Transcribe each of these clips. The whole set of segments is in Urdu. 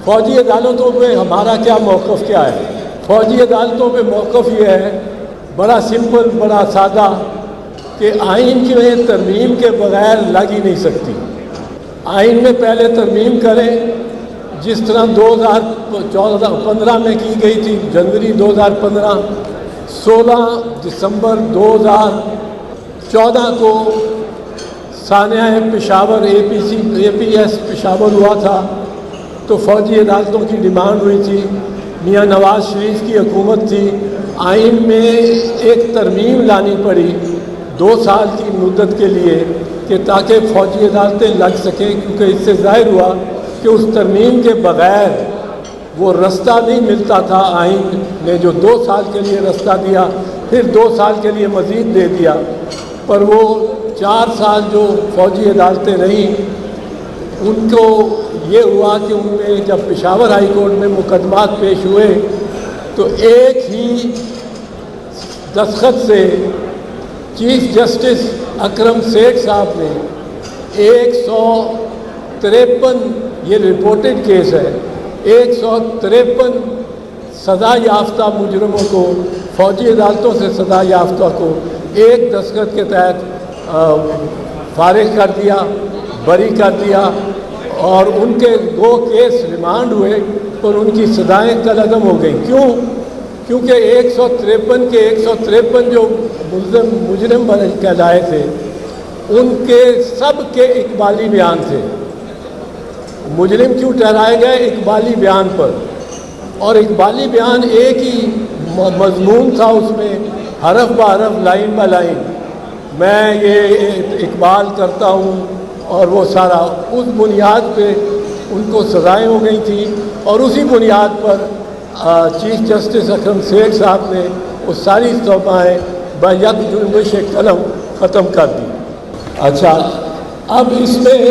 فوجی عدالتوں پہ ہمارا کیا موقف کیا ہے؟ فوجی عدالتوں پہ موقف یہ ہے بڑا سمپل، بڑا سادہ، کہ آئین کی میں ترمیم کے بغیر لگ ہی نہیں سکتی۔ آئین میں پہلے ترمیم کریں، جس طرح 2015 میں کی گئی تھی، جنوری 2015، 16 دسمبر 2014 کو سانحہ پشاور اے پی ایس پشاور ہوا تھا، تو فوجی عدالتوں کی ڈیمانڈ ہوئی تھی، میاں نواز شریف کی حکومت تھی، آئین میں ایک ترمیم لانی پڑی 2 سال کی مدت کے لیے کہ تاکہ فوجی عدالتیں لگ سکیں، کیونکہ اس سے ظاہر ہوا کہ اس ترمیم کے بغیر وہ رستہ نہیں ملتا تھا۔ آئین نے جو 2 سال کے لیے رستہ دیا، پھر 2 سال کے لیے مزید دے دیا، پر وہ 4 سال جو فوجی عدالتیں رہیں، ان کو یہ ہوا کہ ان میں جب پشاور ہائی کورٹ میں مقدمات پیش ہوئے تو ایک ہی دستخط سے چیف جسٹس اکرم سیٹھ صاحب نے 153، یہ رپورٹڈ کیس ہے، 153 سزا یافتہ مجرموں کو، فوجی عدالتوں سے سزا یافتہ کو ایک دستخط کے تحت فارغ کر دیا، بری کر دیا، اور ان کے 2 کیس ریمانڈ ہوئے اور ان کی سزائیں کالعدم ہو گئیں۔ کیوں؟ کیونکہ 153 کے 153 جو مجرم کہلائے تھے، ان کے سب کے اقبالی بیان تھے۔ مجرم کیوں ٹھہرائے گئے؟ اقبالی بیان پر، اور اقبالی بیان ایک ہی مضمون تھا، اس میں حرف بحرف، لائن با لائن میں یہ اقبال کرتا ہوں، اور وہ سارا اس بنیاد پہ ان کو سزائیں ہو گئی تھیں، اور اسی بنیاد پر چیف جسٹس اکرم سیٹھ صاحب نے وہ ساری توبائیں بیک جنبش قلم ختم کر دی۔ اچھا، اب اس میں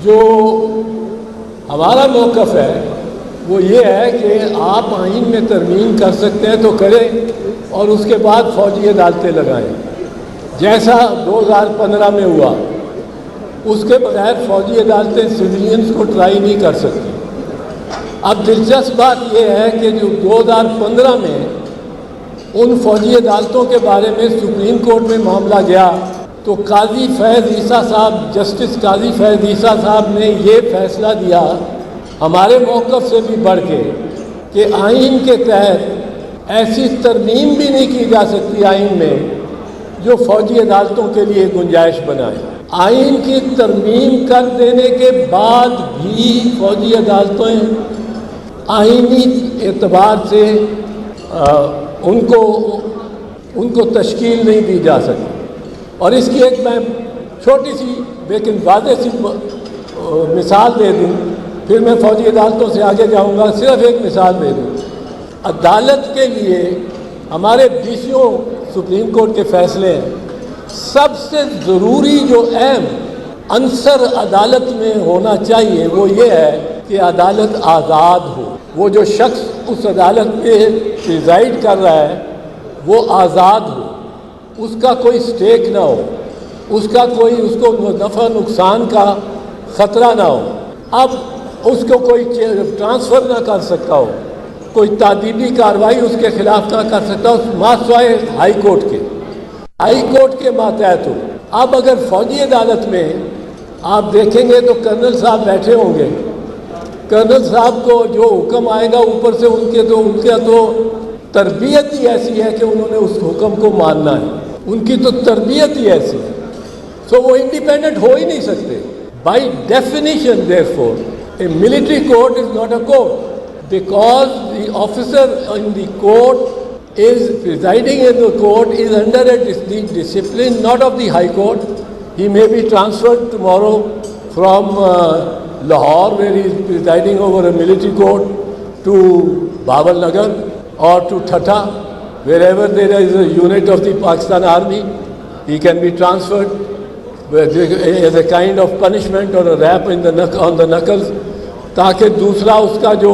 جو ہمارا موقف ہے وہ یہ ہے کہ آپ آئین میں ترمیم کر سکتے ہیں تو کریں، اور اس کے بعد فوجی عدالتیں لگائیں، جیسا 2015 میں ہوا۔ اس کے بغیر فوجی عدالتیں سویلینز کو ٹرائی نہیں کر سکتی۔ اب دلچسپ بات یہ ہے کہ جو 2015 میں ان فوجی عدالتوں کے بارے میں سپریم کورٹ میں معاملہ گیا، تو قاضی فیض عیسیٰ صاحب، جسٹس قاضی فیض عیسیٰ صاحب نے یہ فیصلہ دیا ہمارے موقف سے بھی بڑھ کے کہ آئین کے تحت ایسی ترمیم بھی نہیں کی جا سکتی آئین میں جو فوجی عدالتوں کے لیے گنجائش بنائے۔ آئین کی ترمیم کر دینے کے بعد بھی فوجی عدالتیں آئینی اعتبار سے ان کو تشکیل نہیں دی جا سکتی۔ اور اس کی ایک میں چھوٹی سی لیکن واضح سی مثال دے دوں، پھر میں فوجی عدالتوں سے آگے جاؤں گا۔ صرف ایک مثال دے دوں، عدالت کے لیے ہمارے 20 سپریم کورٹ کے فیصلے ہیں، سب سے ضروری جو اہم عنصر عدالت میں ہونا چاہیے وہ یہ ہے کہ عدالت آزاد ہو۔ وہ جو شخص اس عدالت پہ پریزائڈ کر رہا ہے وہ آزاد ہو، اس کا کوئی سٹیک نہ ہو، اس کو نفع نقصان کا خطرہ نہ ہو، اب اس کو کوئی ٹرانسفر نہ کر سکتا ہو، کوئی تعدیبی کارروائی اس کے خلاف نہ کر سکتا ہو ماسوائے ہائی کورٹ کے ماتحت ہو۔ اب اگر فوجی عدالت میں آپ دیکھیں گے تو کرنل صاحب بیٹھے ہوں گے، کرنل صاحب کو جو حکم آئے گا اوپر سے ان کا تو تربیت ہی ایسی ہے کہ انہوں نے اس حکم کو ماننا ہے، ان کی تو تربیت ہی ایسی ہے، سو وہ انڈیپینڈنٹ ہو ہی نہیں سکتے۔ By definition therefore a military court is not a court, because the officer in the court is presiding in the court is under the discipline not of the High Court. He may be transferred tomorrow from Lahore, where he is presiding over a military court, to Bawal Nagar or to Thatha, wherever there is a unit of the Pakistan Army. He can be transferred as a kind of punishment or a rap on the knuckles, تاکہ دوسرا اس کا جو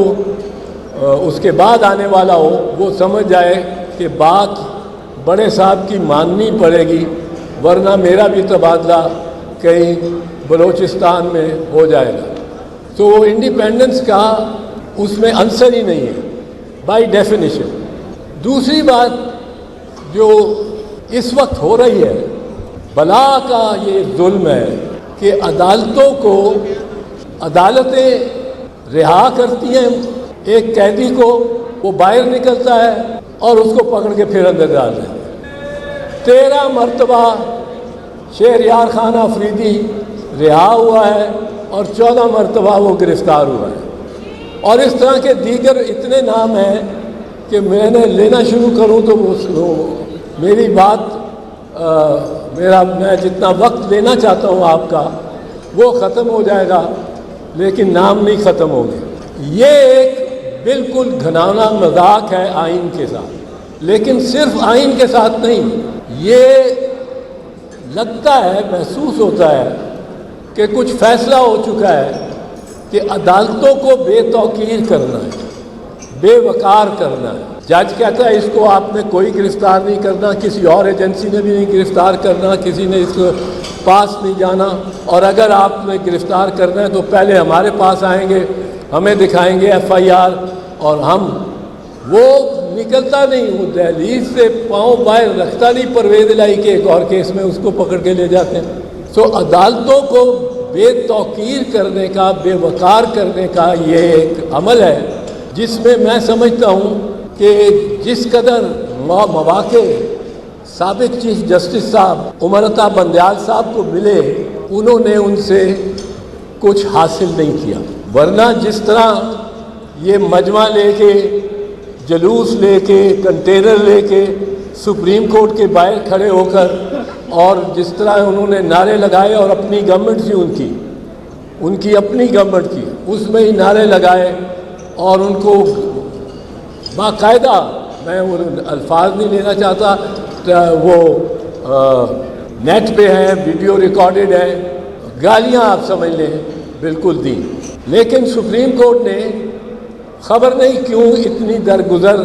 اس کے بعد آنے والا ہو وہ سمجھ جائے کہ بات بڑے صاحب کی ماننی پڑے گی، ورنہ میرا بھی تبادلہ کہیں بلوچستان میں ہو جائے گا۔ تو وہ انڈیپینڈنس کا اس میں عنصر ہی نہیں ہے بائی ڈیفینیشن۔ دوسری بات جو اس وقت ہو رہی ہے، بلا کا یہ ظلم ہے کہ عدالتیں رہا کرتی ہیں ایک قیدی کو، وہ باہر نکلتا ہے اور اس کو پکڑ کے پھر اندر ڈال دیں۔ 13 مرتبہ شہریار خان آفریدی رہا ہوا ہے اور 14 مرتبہ وہ گرفتار ہوا ہے، اور اس طرح کے دیگر اتنے نام ہیں کہ میں نے لینا شروع کروں تو میری بات میں جتنا وقت لینا چاہتا ہوں آپ کا وہ ختم ہو جائے گا، لیکن نام نہیں ختم ہوں گے۔ یہ ایک بالکل گھناؤنا مذاق ہے آئین کے ساتھ، لیکن صرف آئین کے ساتھ نہیں، یہ لگتا ہے، محسوس ہوتا ہے کہ کچھ فیصلہ ہو چکا ہے کہ عدالتوں کو بے توقیر کرنا ہے، بے وقار کرنا ہے۔ جج کہتا ہے اس کو آپ نے کوئی گرفتار نہیں کرنا، کسی اور ایجنسی نے بھی نہیں گرفتار کرنا، کسی نے اس کو پاس نہیں جانا، اور اگر آپ نے گرفتار کرنا ہے تو پہلے ہمارے پاس آئیں گے، ہمیں دکھائیں گے FIR، اور وہ نکلتا نہیں، وہ دہلیز سے پاؤں باہر رکھتا نہیں پرویز الہی کے ایک اور کیس میں، اس کو پکڑ کے لے جاتے ہیں۔ تو عدالتوں کو بے توقیر کرنے کا، بے وقار کرنے کا یہ ایک عمل ہے جس میں میں سمجھتا ہوں کہ جس قدر مواقع سابق چیف جسٹس صاحب عمر عطا بندیال صاحب کو ملے، انہوں نے ان سے کچھ حاصل نہیں کیا، ورنہ جس طرح یہ مجمع لے کے، جلوس لے کے، کنٹینر لے کے سپریم کورٹ کے باہر کھڑے ہو کر، اور جس طرح انہوں نے نعرے لگائے، اور اپنی گورنمنٹ تھی ان کی اپنی گورنمنٹ تھی، اس میں ہی نعرے لگائے، اور ان کو باقاعدہ، میں وہ الفاظ نہیں لینا چاہتا، وہ نیٹ پہ ہے، ویڈیو ریکارڈڈ ہے، گالیاں آپ سمجھ لیں بالکل دی، لیکن سپریم کورٹ نے خبر نہیں کیوں اتنی درگزر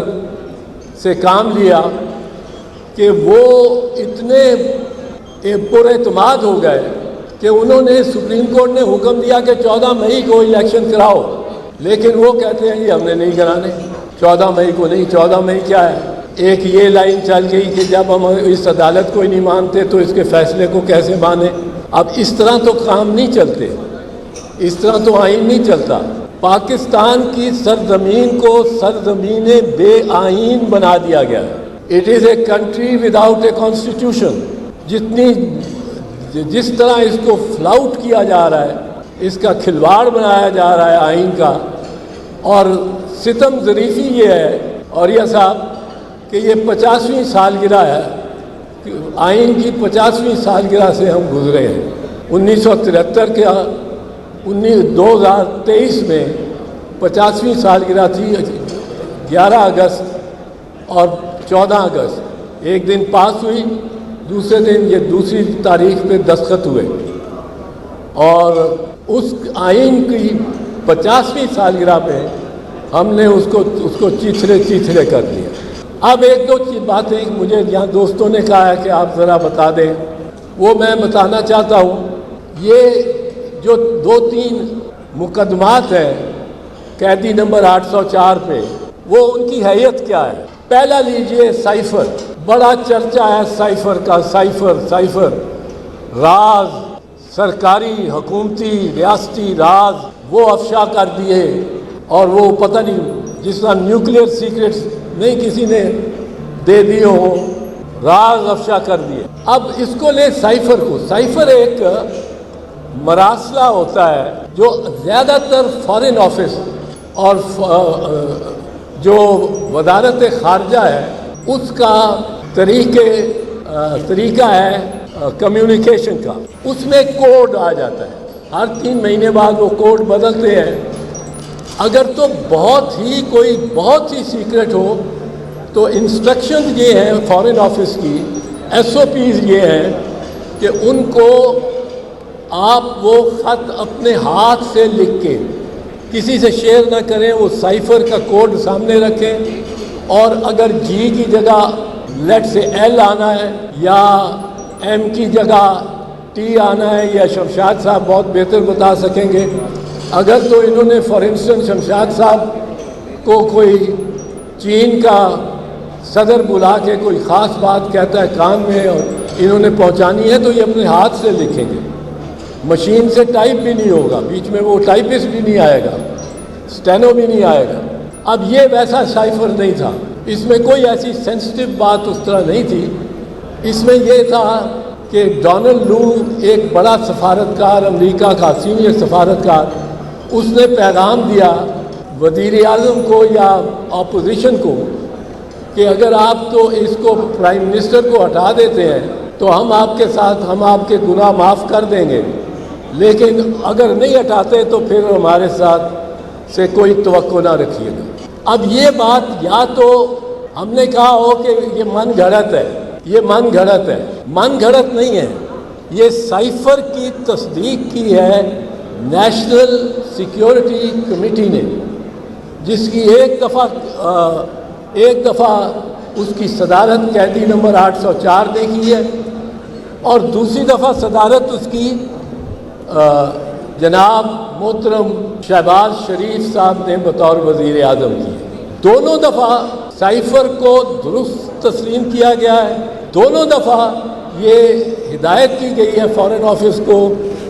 سے کام لیا کہ وہ اتنے پر اعتماد ہو گئے کہ انہوں نے، سپریم کورٹ نے حکم دیا کہ 14 مئی کو الیکشن کراؤ، لیکن وہ کہتے ہیں جی ہم نے نہیں کرانے، 14 مئی کو نہیں۔ 14 مئی کیا ہے؟ ایک یہ لائن چل گئی کہ جب ہم اس عدالت کو ہی نہیں مانتے تو اس کے فیصلے کو کیسے مانیں؟ اب اس طرح تو کام نہیں چلتے، اس طرح تو آئین نہیں چلتا۔ پاکستان کی سرزمین کو سرزمین بے آئین بنا دیا گیا ہے۔ It is a country without a constitution. جس طرح اس کو فلاؤٹ کیا جا رہا ہے، اس کا کھلواڑ بنایا جا رہا ہے آئین کا، اور ستم ظریفی یہ ہے اوریہ صاحب کہ یہ 50ویں سالگرہ ہے، آئین کی 50ویں سالگرہ سے ہم گزرے ہیں۔ 1973 کے 2023 میں 50ویں سالگرہ تھی، 11 اگست اور 14 اگست، ایک دن پاس ہوئی، دوسرے دن یہ دوسری تاریخ پہ دستخط ہوئے، اور اس آئین کی 50ویں سالگرہ پہ ہم نے اس کو چیچھڑے کر دیا۔ اب ایک دو باتیں مجھے یہاں دوستوں نے کہا ہے کہ آپ ذرا بتا دیں، وہ میں بتانا چاہتا ہوں۔ یہ جو 2-3 مقدمات ہیں قیدی نمبر 804 پہ، وہ ان کی حیثیت کیا ہے؟ پہلا لیجئے سائفر، بڑا چرچا ہے سائفر کا، سائفر راز، سرکاری حکومتی ریاستی راز وہ افشا کر دیے، اور وہ پتہ نہیں جس طرح نیوکلیئر سیکرٹس نہیں کسی نے دے دیے ہوں، راز افشا کر دیے۔ اب اس کو لے سائفر کو، سائفر ایک مراسلہ ہوتا ہے جو زیادہ تر فارن آفس اور جو وزارت خارجہ ہے اس کا طریقہ ہے کمیونیکیشن کا، اس میں کوڈ آ جاتا ہے، ہر 3 مہینے بعد وہ کوڈ بدلتے ہیں۔ اگر تو بہت ہی سیکرٹ ہو تو انسٹرکشن یہ ہیں فارن آفس کی، SOPs یہ ہیں کہ ان کو آپ وہ خط اپنے ہاتھ سے لکھ کے کسی سے شیئر نہ کریں، وہ سائفر کا کوڈ سامنے رکھیں، اور اگر جی کی جگہ لیٹ سے ایل آنا ہے یا ایم کی جگہ ٹی آنا ہے، یا شمشاد صاحب بہت بہتر بتا سکیں گے، اگر تو انہوں نے فار انسٹنس شمشاد صاحب کو کوئی چین کا صدر بلا کے کوئی خاص بات کہتا ہے کان میں اور انہوں نے پہنچانی ہے تو یہ اپنے ہاتھ سے لکھیں گے، مشین سے ٹائپ بھی نہیں ہوگا، بیچ میں وہ ٹائپسٹ بھی نہیں آئے گا، اسٹینو بھی نہیں آئے گا۔ اب یہ ویسا سائفر نہیں تھا، اس میں کوئی ایسی سینسٹیو بات اس طرح نہیں تھی، اس میں یہ تھا کہ ڈونلڈ لو ایک بڑا سفارتکار امریکہ کا سینئر سفارتکار، اس نے پیغام دیا وزیر اعظم کو یا اپوزیشن کو کہ اگر آپ تو اس کو پرائم منسٹر کو ہٹا دیتے ہیں تو ہم آپ کے ساتھ ہم آپ کے گناہ معاف کر دیں گے، لیکن اگر نہیں ہٹاتے تو پھر ہمارے ساتھ سے کوئی توقع نہ رکھیے گا۔ اب یہ بات یا تو ہم نے کہا ہو کہ یہ من گھڑت ہے، یہ من گھڑت ہے، من گھڑت نہیں ہے، یہ سائفر کی تصدیق کی ہے نیشنل سیکیورٹی کمیٹی نے، جس کی ایک دفعہ اس کی صدارت قیدی نمبر 804 نے کی ہے اور دوسری دفعہ صدارت اس کی جناب محترم شہباز شریف صاحب نے بطور وزیر اعظم کی ہے۔ دونوں دفعہ سائفر کو درست تسلیم کیا گیا ہے، دونوں دفعہ یہ ہدایت کی گئی ہے فارن آفس کو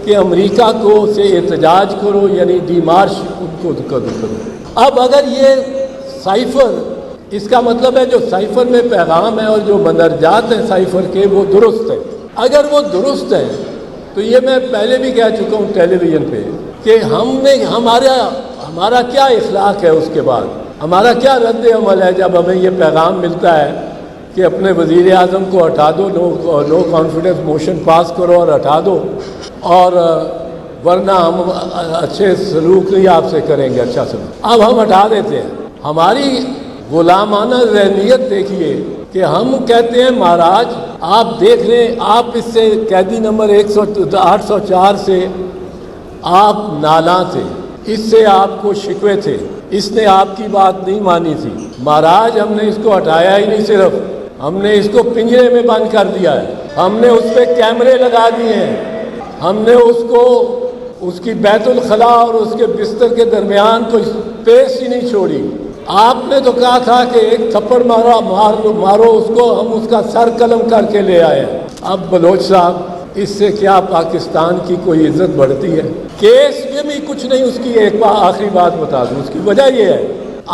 کہ امریکہ کو سے احتجاج کرو، یعنی ڈی مارش ان کو کرو۔ اب اگر یہ سائفر، اس کا مطلب ہے جو سائفر میں پیغام ہے اور جو مندرجات ہیں سائفر کے وہ درست ہے۔ اگر وہ درست ہے تو یہ میں پہلے بھی کہہ چکا ہوں ٹیلی ویژن پہ کہ ہمارا کیا اخلاق ہے، اس کے بعد ہمارا کیا رد عمل ہے جب ہمیں یہ پیغام ملتا ہے کہ اپنے وزیر اعظم کو ہٹا دو، نو کانفیڈنس موشن پاس کرو اور ہٹا دو، اور ورنہ ہم اچھے سلوک نہیں آپ سے کریں گے، اچھا سلوک۔ اب ہم ہٹا دیتے ہیں۔ ہماری غلامانہ ذہنیت دیکھیے کہ ہم کہتے ہیں مہاراج آپ دیکھ رہے ہیں، آپ اس سے قیدی نمبر 804 سے آپ نالاں تھے، اس سے آپ کو شکوے تھے، اس نے آپ کی بات نہیں مانی تھی، مہاراج ہم نے اس کو ہٹایا ہی نہیں، صرف ہم نے اس کو پنجرے میں بند کر دیا ہے، ہم نے اس پہ کیمرے لگا دیے ہیں، ہم نے اس کو اس کی بیت الخلاء اور اس کے بستر کے درمیان کوئی اسپیس ہی نہیں چھوڑی۔ آپ نے تو کہا تھا کہ ایک تھپڑ مارو اس کو، ہم اس کا سر قلم کر کے لے آئے۔ اب بلوچ صاحب اس سے کیا پاکستان کی کوئی عزت بڑھتی ہے؟ کیس میں بھی کچھ نہیں، اس کی ایک آخری بات بتا دوں، اس کی وجہ یہ ہے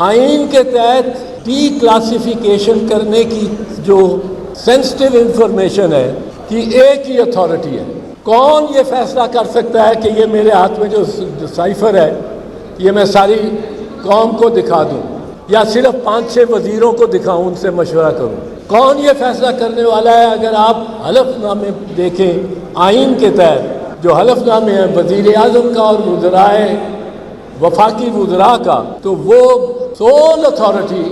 آئین کے تحت ڈی کلاسیفیکیشن کرنے کی جو سینسٹیو انفارمیشن ہے کہ ایک ہی اتھارٹی ہے۔ کون یہ فیصلہ کر سکتا ہے کہ یہ میرے ہاتھ میں جو سائفر ہے یہ میں ساری قوم کو دکھا دوں یا صرف 5-6 وزیروں کو دکھاؤں، ان سے مشورہ کروں؟ کون یہ فیصلہ کرنے والا ہے؟ اگر آپ حلف نامے دیکھیں آئین کے تحت جو حلف نامے ہیں وزیر اعظم کا اور وزرائے وفاقی وزراء کا، تو وہ سول اتھارٹی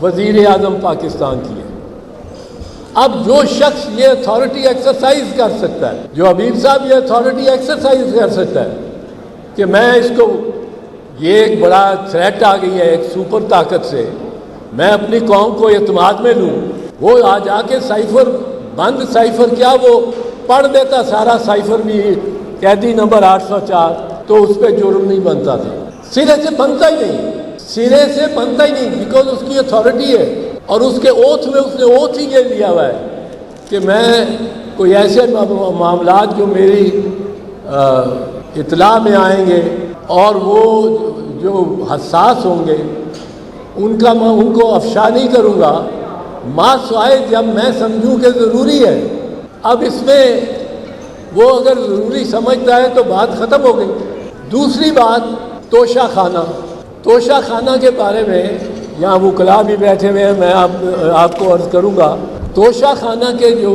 وزیر اعظم پاکستان کی ہے۔ اب جو شخص یہ اتھارٹی ایکسرسائز کر سکتا ہے، جو حبیب صاحب یہ اتھارٹی ایکسرسائز کر سکتا ہے کہ میں اس کو، یہ ایک بڑا تھریٹ آ گئی ہے ایک سپر طاقت سے، میں اپنی قوم کو اعتماد میں لوں، وہ آ جا کے سائفر بند سائفر کیا وہ پڑھ دیتا سارا سائفر بھی قیدی نمبر 804، تو اس پہ جرم نہیں بنتا تھا، سرے سے بنتا ہی نہیں، سرے سے بنتا ہی نہیں، بیکاز اس کی اتھارٹی ہے اور اس کے اوتھ میں اس نے اوتھ ہی یہ لیا ہوا ہے کہ میں کوئی ایسے معاملات جو میری اطلاع میں آئیں گے اور وہ جو حساس ہوں گے ان کو افشا نہیں کروں گا، ما سوائے جب میں سمجھوں کہ ضروری ہے۔ اب اس میں وہ اگر ضروری سمجھتا ہے تو بات ختم ہو گئی۔ دوسری بات توشہ خانہ کے بارے میں یہاں وکلاء بھی بیٹھے ہوئے ہیں، میں آپ کو عرض کروں گا، توشہ خانہ کے جو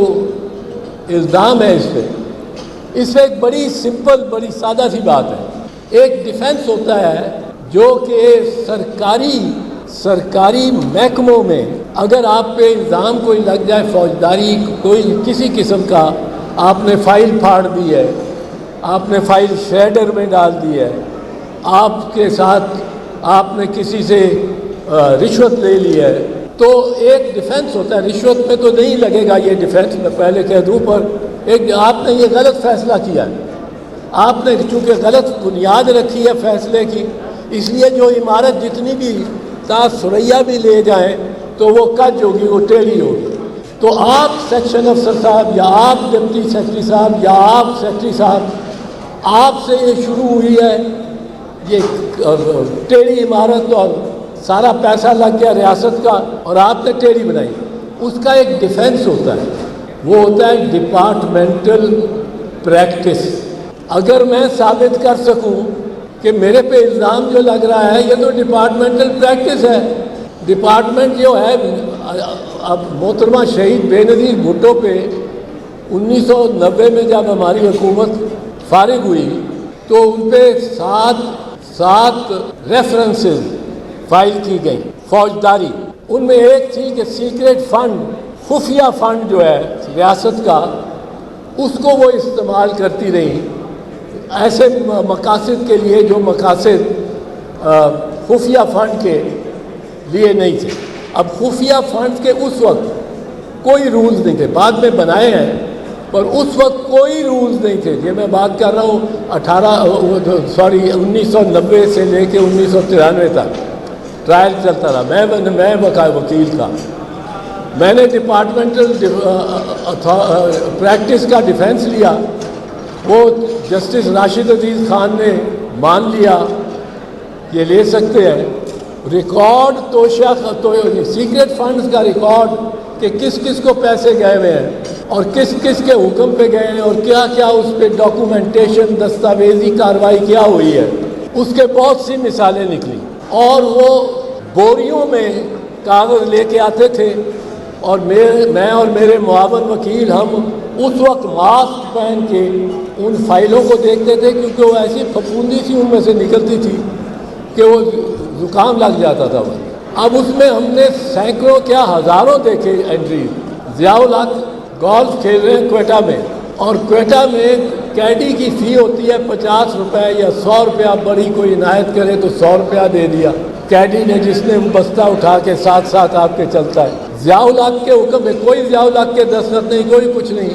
الزام ہے اس پہ ایک بڑی سمپل بڑی سادہ سی بات ہے۔ ایک ڈیفنس ہوتا ہے جو کہ سرکاری محکموں میں اگر آپ پہ الزام کوئی لگ جائے، فوجداری کوئی کسی قسم کا، آپ نے فائل پھاڑ دی ہے، آپ نے فائل شریڈر میں ڈال دی ہے، آپ کے ساتھ آپ نے کسی سے رشوت لے لی ہے، تو ایک ڈیفنس ہوتا ہے۔ رشوت میں تو نہیں لگے گا یہ ڈیفنس، میں پہلے کہہ دوں، پر ایک آپ نے یہ غلط فیصلہ کیا ہے، آپ نے چونکہ غلط بنیاد رکھی ہے فیصلے کی، اس لیے جو عمارت جتنی بھی تا ثریا بھی لے جائیں تو وہ کج ہوگی، وہ ٹیڑھی ہوگی۔ تو آپ سیکشن افسر صاحب یا آپ ڈپٹی سیکرٹری صاحب یا آپ سیکرٹری صاحب، آپ سے یہ شروع ہوئی ہے یہ ٹیڑھی عمارت، اور سارا پیسہ لگ گیا ریاست کا اور آپ نے ٹیڑھی بنائی۔ اس کا ایک ڈیفینس ہوتا ہے، وہ ہوتا ہے ڈپارٹمنٹل پریکٹس۔ اگر میں ثابت کر سکوں کہ میرے پہ الزام جو لگ رہا ہے یہ تو ڈپارٹمنٹل پریکٹس ہے، ڈپارٹمنٹ جو ہے اب محترمہ شہید بے نظیر بھٹو پہ 1990 میں جب ہماری حکومت فارغ ہوئی تو ان پہ سات ریفرنسز فائل کی گئی فوجداری۔ ان میں ایک تھی کہ سیکریٹ فنڈ، خفیہ فنڈ جو ہے ریاست کا، اس کو وہ استعمال کرتی رہی ایسے مقاصد کے لیے جو مقاصد خفیہ فنڈ کے لیے نہیں تھے۔ اب خفیہ فنڈ کے اس وقت کوئی رولز نہیں تھے، بعد میں بنائے ہیں، پر اس وقت کوئی رولز نہیں تھے۔ یہ میں بات کر رہا ہوں 1990 سے لے کے 1993 تک ٹرائل چلتا رہا، میں وکیل تھا، میں نے ڈپارٹمنٹل پریکٹس کا ڈیفینس لیا، وہ جسٹس راشد عزیز خان نے مان لیا یہ لے سکتے ہیں۔ ریکارڈ سیکریٹ فنڈز کا ریکارڈ کہ کس کس کو پیسے گئے ہوئے ہیں اور کس کس کے حکم پہ گئے ہیں اور کیا کیا اس پہ ڈاکومنٹیشن دستاویزی کارروائی کیا ہوئی ہے، اس کے بہت سی مثالیں نکلی۔ اور وہ بوریوں میں کاغذ لے کے آتے تھے اور میں اور میرے معاون وکیل ہم اس وقت ماسک پہن کے ان فائلوں کو دیکھتے تھے، کیونکہ وہ ایسی پھپھوندی سی ان میں سے نکلتی تھی کہ وہ زکام لگ جاتا تھا۔ اب اس میں ہم نے سینکڑوں کیا ہزاروں دیکھے انٹری۔ ضیاء الحق گولف کھیل رہے ہیں کوئٹہ میں، اور کوئٹہ میں کیڈی کی فی ہوتی ہے 50 روپے یا 100 روپیہ، بڑی کوئی عنایت کرے تو 100 روپیہ دے دیا کیڈی نے، جس نے بستہ اٹھا کے ساتھ ساتھ آپ کے چلتا ہے۔ ضیاء الحق کے حکم میں کوئی ضیاء الحق کے دستخط نہیں، کوئی کچھ نہیں،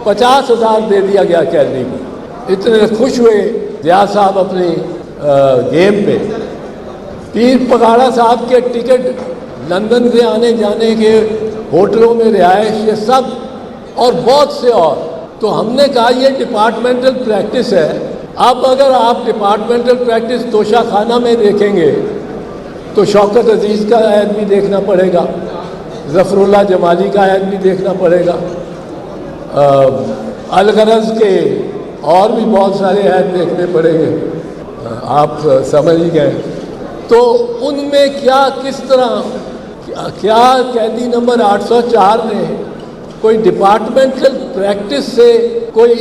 50,000 دے دیا گیا کیڈی کو۔ اتنے خوش ہوئے ضیاء صاحب اپنی گیم پہ۔ پیر پگاڑا صاحب کے ٹکٹ، لندن سے آنے جانے کے، ہوٹلوں میں رہائش، یہ سب اور بہت سے اور۔ تو ہم نے کہا یہ ڈپارٹمنٹل پریکٹس ہے۔ اب اگر آپ ڈپارٹمنٹل پریکٹس توشہ خانہ میں دیکھیں گے تو شوکت عزیز کا عہد بھی دیکھنا پڑے گا، ظفر اللہ جمالی کا عہد بھی دیکھنا پڑے گا، الغرض کے اور بھی بہت سارے عہد دیکھنے پڑیں گے، آپ سمجھ ہی گئے۔ تو ان میں کیا کس طرح کیا قیدی نمبر 804 نے کوئی ڈپارٹمنٹل پریکٹس سے کوئی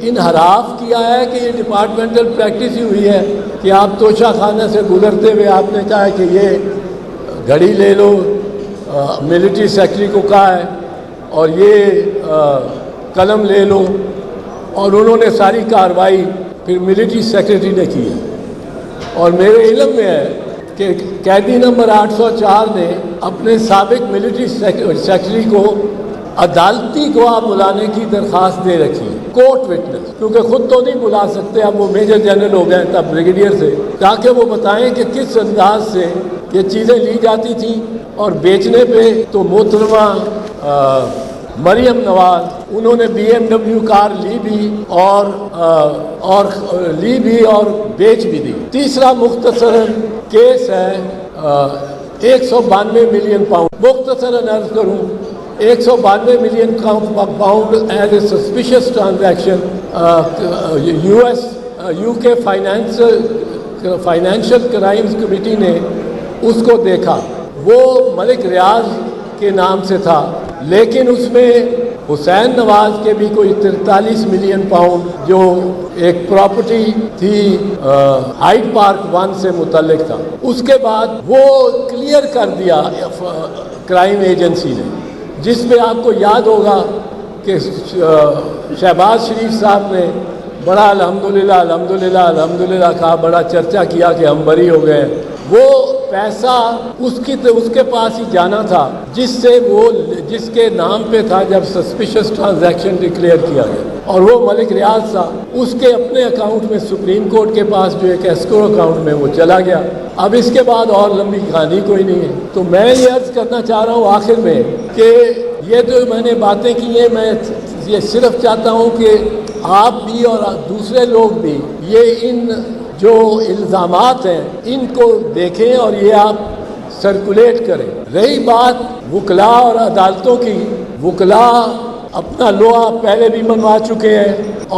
انحراف کیا ہے کہ یہ ڈپارٹمنٹل پریکٹس ہی ہوئی ہے کہ آپ توشہ خانہ سے گزرتے ہوئے آپ نے کہا کہ یہ گھڑی لے لو، ملٹری سیکرٹری کو کہا ہے، اور یہ قلم لے لو، اور انہوں نے ساری کارروائی پھر ملٹری سیکرٹری نے کی ہے۔ اور میرے علم میں ہے کہ قیدی نمبر 804 نے اپنے سابق ملٹری سیکرٹری کو عدالتی گواہ بلانے کی درخواست دے رکھی ہے، کورٹ وٹنس، کیونکہ خود تو نہیں بلا سکتے، اب وہ میجر جنرل ہو گئے تب بریگیڈیئر سے، تاکہ وہ بتائیں کہ کس انداز سے یہ چیزیں لی جاتی تھیں اور بیچنے پہ۔ تو محترمہ مریم نواز، انہوں نے BMW کار لی بھی اور بیچ بھی دی۔ تیسرا مختصراً کیس ہے 192 ملین پاؤنڈ، مختصراً عرض کروں 192 million pound as a suspicious transaction. UK financial crimes committee نے اس کو دیکھا، وہ ملک ریاض کے نام سے تھا، لیکن اس میں حسین نواز کے بھی کوئی 43 ملین پاؤنڈ جو ایک پراپرٹی تھی ہائیڈ پارک 1 سے متعلق تھا۔ اس کے بعد وہ کلیئر کر دیا کرائم ایجنسی نے، جس پہ آپ کو یاد ہوگا کہ شہباز شریف صاحب نے بڑا الحمدللہ کہا، بڑا چرچا کیا کہ ہم بری ہو گئے، وہ پیسہ اس کے پاس ہی جانا تھا جس کے نام پہ تھا جب سسپیشس ٹرانزیکشن ڈکلیئر کیا گیا، اور وہ ملک ریاض تھا، اس کے اپنے اکاؤنٹ میں سپریم کورٹ کے پاس جو ایک ایسکرو اکاؤنٹ میں وہ چلا گیا۔ اب اس کے بعد اور لمبی کہانی کوئی نہیں ہے۔ تو میں یہ عرض کرنا چاہ رہا ہوں آخر میں کہ یہ جو میں نے باتیں کی ہیں، میں یہ صرف چاہتا ہوں کہ آپ بھی اور دوسرے لوگ بھی یہ ان جو الزامات ہیں ان کو دیکھیں اور یہ آپ سرکولیٹ کریں۔ رہی بات وکلاء اور عدالتوں کی، وکلاء اپنا لوہا پہلے بھی منوا چکے ہیں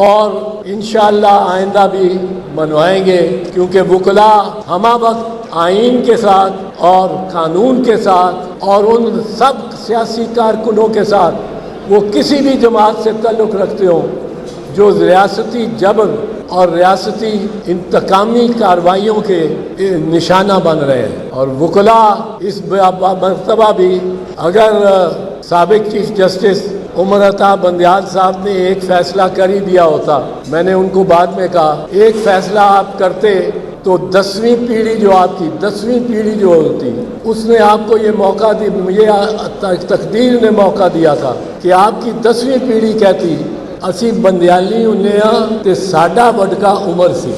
اور انشاءاللہ آئندہ بھی منوائیں گے، کیونکہ وکلاء ہمہ وقت آئین کے ساتھ اور قانون کے ساتھ اور ان سب سیاسی کارکنوں کے ساتھ وہ کسی بھی جماعت سے تعلق رکھتے ہوں جو ریاستی جبر اور ریاستی انتقامی کارروائیوں کے نشانہ بن رہے ہیں۔ اور وکلاء اس مرتبہ بھی اگر سابق چیف جسٹس عمر عطا بندیال صاحب نے ایک فیصلہ کر ہی دیا ہوتا، میں نے ان کو بعد میں کہا ایک فیصلہ آپ کرتے تو 10ویں پیڑھی جو آپ کی 10ویں پیڑھی جو ہوتی، اس نے آپ کو یہ موقع تقدیر نے موقع دیا تھا کہ آپ کی 10ویں پیڑھی کہتی اسی بندیالی ਹੁੰਨੇ ਆ ਤੇ ਸਾਡਾ ਵਡਕਾ ਉਮਰ ਸੀ।